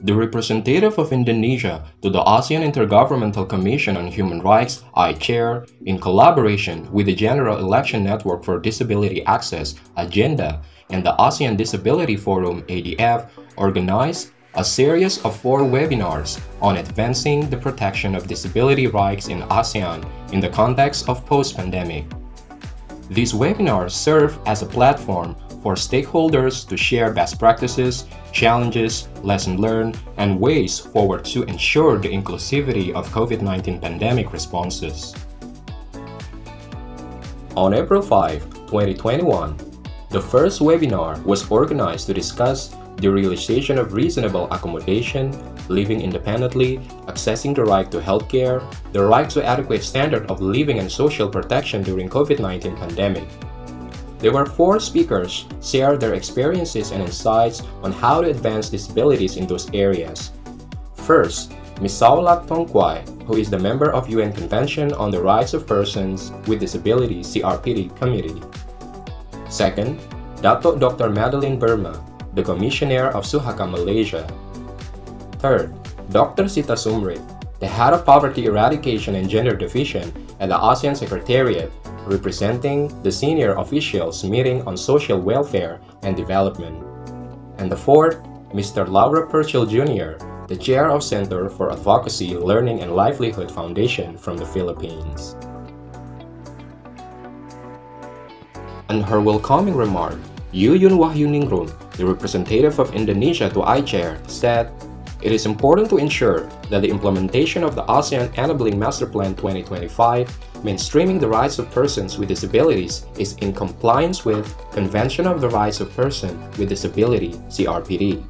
The representative of Indonesia to the ASEAN Intergovernmental Commission on Human Rights, AICHR, in collaboration with the General Election Network for Disability Access, Agenda, and the ASEAN Disability Forum, ADF, organized a series of 4 webinars on advancing the protection of disability rights in ASEAN in the context of post-pandemic. These webinars serve as a platform for stakeholders to share best practices, challenges, lessons learned, and ways forward to ensure the inclusivity of COVID-19 pandemic responses. On April 5, 2021, the first webinar was organized to discuss the realization of reasonable accommodation, living independently, accessing the right to healthcare, the right to adequate standard of living and social protection during COVID-19 pandemic. There were 4 speakers share their experiences and insights on how to advance disabilities in those areas. First, Ms. Saolak Tongkwai, who is the member of UN Convention on the Rights of Persons with Disabilities CRPD Committee. Second, Dato Dr. Madeline Burma, the Commissioner of Suhaka Malaysia. Third, Dr. Sita Sumrit, the Head of Poverty Eradication and Gender Division at the ASEAN Secretariat, representing the senior officials meeting on social welfare and development. And the fourth, Mr. Laura Purcell Jr., the Chair of Center for Advocacy, Learning and Livelihood Foundation from the Philippines. In her welcoming remark, Yuyun Wahyuningrum, the representative of Indonesia to AICHR, said, "It is important to ensure that the implementation of the ASEAN Enabling Master Plan 2025, mainstreaming the rights of persons with disabilities, is in compliance with Convention of the Rights of Persons with Disability, CRPD.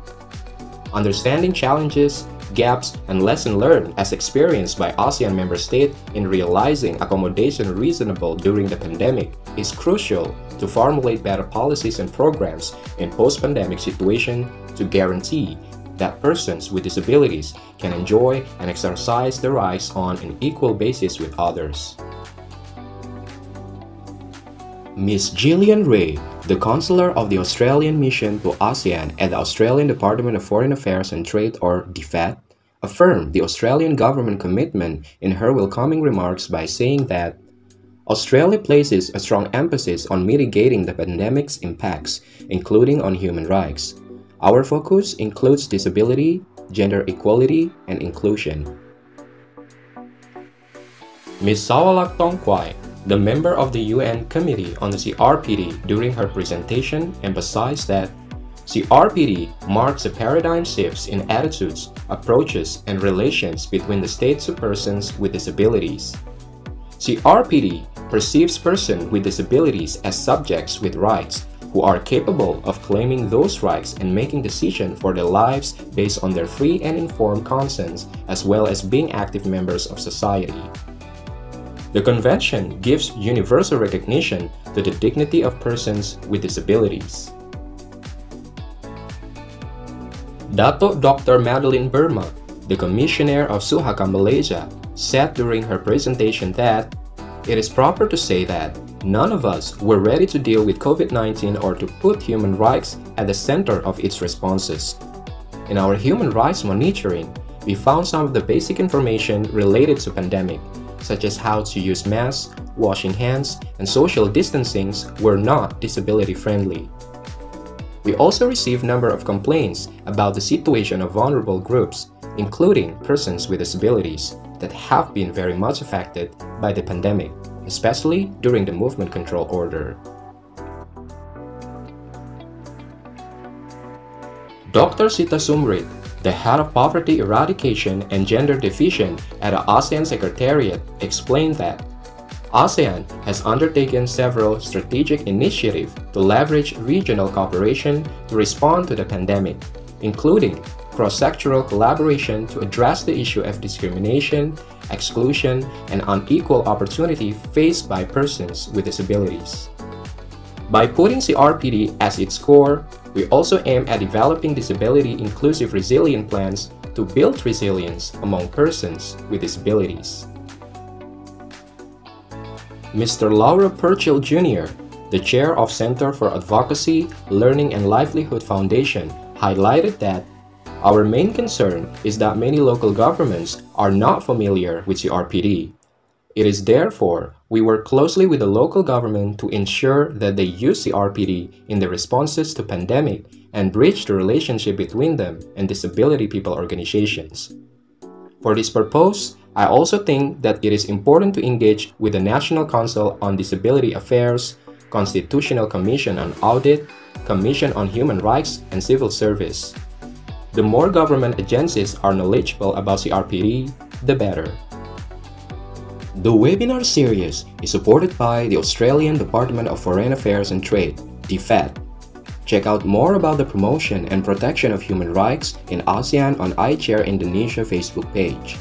Understanding challenges, gaps, and lessons learned as experienced by ASEAN member states in realizing accommodation reasonable during the pandemic is crucial to formulate better policies and programs in post-pandemic situation to guarantee that persons with disabilities can enjoy and exercise their rights on an equal basis with others." Ms. Gillian Ray, the Consular of the Australian Mission to ASEAN at the Australian Department of Foreign Affairs and Trade, or DFAT, affirmed the Australian government commitment in her welcoming remarks by saying that Australia places a strong emphasis on mitigating the pandemic's impacts, including on human rights. Our focus includes disability, gender equality, and inclusion. Ms. Saolak Tongkwai, the member of the UN Committee on the CRPD, during her presentation emphasized that CRPD marks a paradigm shifts in attitudes, approaches, and relations between the states of persons with disabilities. CRPD perceives persons with disabilities as subjects with rights who are capable of claiming those rights and making decisions for their lives based on their free and informed consent, as well as being active members of society. The Convention gives universal recognition to the dignity of persons with disabilities. Dato Dr. Madeline Burma, the Commissioner of Suhaka Malaysia, said during her presentation that it is proper to say that none of us were ready to deal with COVID-19 or to put human rights at the center of its responses. In our human rights monitoring, we found some of the basic information related to pandemic, such as how to use masks, washing hands, and social distancing were not disability-friendly. We also received a number of complaints about the situation of vulnerable groups, including persons with disabilities, that have been very much affected by the pandemic, especially during the movement control order. Dr. Sita Sumrit, the Head of Poverty Eradication and Gender Division at the ASEAN Secretariat, explained that ASEAN has undertaken several strategic initiatives to leverage regional cooperation to respond to the pandemic, including cross-sectoral collaboration to address the issue of discrimination, exclusion, and unequal opportunity faced by persons with disabilities. By putting CRPD as its core, we also aim at developing disability-inclusive resilient plans to build resilience among persons with disabilities. Mr. Laura Purcell Jr., the Chair of Center for Advocacy, Learning and Livelihood Foundation, highlighted that Our main concern is that many local governments are not familiar with CRPD. It is therefore we work closely with the local government to ensure that they use CRPD in their responses to pandemic and bridge the relationship between them and disability people organizations. For this purpose, I also think that it is important to engage with the National Council on Disability Affairs, Constitutional Commission on Audit, Commission on Human Rights, and Civil Service. The more government agencies are knowledgeable about CRPD, the better. The webinar series is supported by the Australian Department of Foreign Affairs and Trade, DFAT. Check out more about the promotion and protection of human rights in ASEAN on AICHR Indonesia Facebook page.